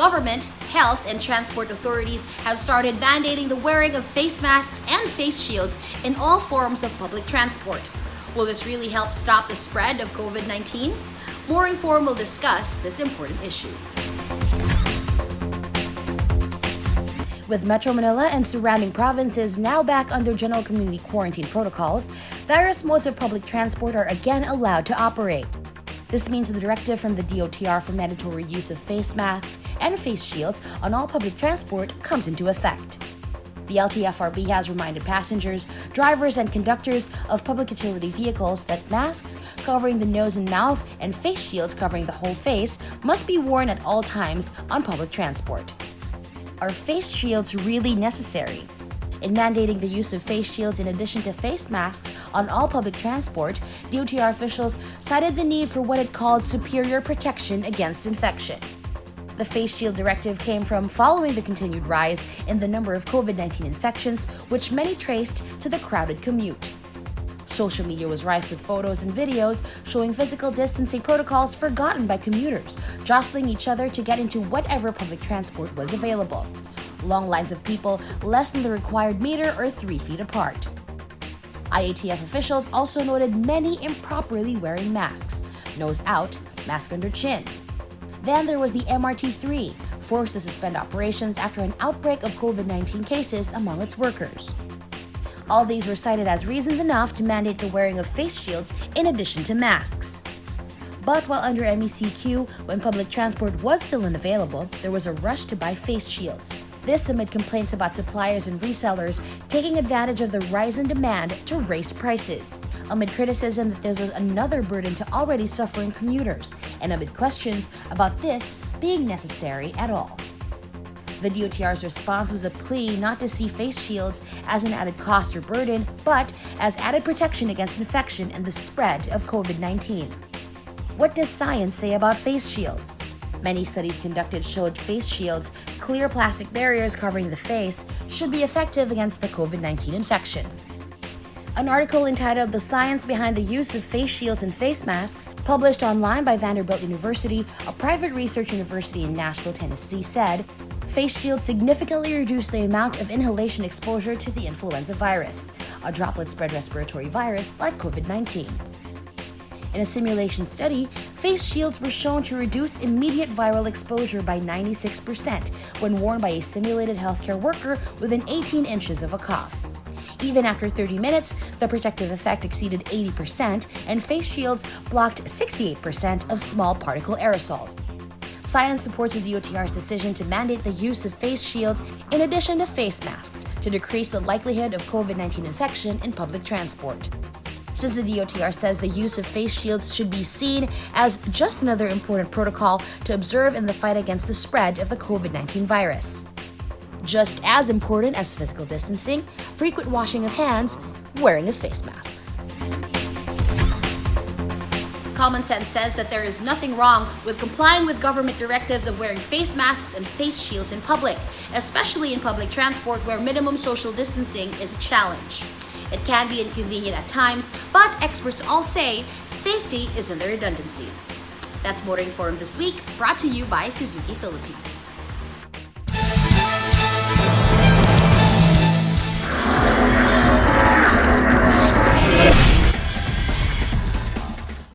government, health, and transport authorities have started mandating the wearing of face masks and face shields in all forms of public transport. Will this really help stop the spread of COVID-19? More Inform will discuss this important issue. With Metro Manila and surrounding provinces now back under general community quarantine protocols, various modes of public transport are again allowed to operate. This means the directive from the DOTR for mandatory use of face masks and face shields on all public transport comes into effect. The LTFRB has reminded passengers, drivers, and conductors of public utility vehicles that masks covering the nose and mouth and face shields covering the whole face must be worn at all times on public transport. Are face shields really necessary? In mandating the use of face shields in addition to face masks on all public transport, DOTR officials cited the need for what it called superior protection against infection. The face shield directive came from following the continued rise in the number of COVID-19 infections, which many traced to the crowded commute. Social media was rife with photos and videos showing physical distancing protocols forgotten by commuters, jostling each other to get into whatever public transport was available. Long lines of people less than the required meter or 3 feet apart. IATF officials also noted many improperly wearing masks, nose out, mask under chin. Then there was the MRT3, forced to suspend operations after an outbreak of COVID-19 cases among its workers. All these were cited as reasons enough to mandate the wearing of face shields in addition to masks. But while under MECQ, when public transport was still unavailable, there was a rush to buy face shields. This amid complaints about suppliers and resellers taking advantage of the rise in demand to raise prices, amid criticism that there was another burden to already suffering commuters, and amid questions about this being necessary at all. The DOTR's response was a plea not to see face shields as an added cost or burden, but as added protection against infection and the spread of COVID-19. What does science say about face shields? Many studies conducted showed face shields, clear plastic barriers covering the face, should be effective against the COVID-19 infection. An article entitled "The Science Behind the Use of Face Shields and Face Masks," published online by Vanderbilt University, a private research university in Nashville, Tennessee, said, face shields significantly reduce the amount of inhalation exposure to the influenza virus, a droplet-spread respiratory virus like COVID-19. In a simulation study, face shields were shown to reduce immediate viral exposure by 96% when worn by a simulated healthcare worker within 18 inches of a cough. Even after 30 minutes, the protective effect exceeded 80%, and face shields blocked 68% of small particle aerosols. Science supports the DOTR's decision to mandate the use of face shields in addition to face masks to decrease the likelihood of COVID-19 infection in public transport. Since the DOTR says the use of face shields should be seen as just another important protocol to observe in the fight against the spread of the COVID-19 virus. Just as important as physical distancing, frequent washing of hands, wearing of face masks. Common sense says that there is nothing wrong with complying with government directives of wearing face masks and face shields in public, especially in public transport where minimum social distancing is a challenge. It can be inconvenient at times, but experts all say safety is in the redundancies. That's More Informed this week, brought to you by Suzuki Philippines.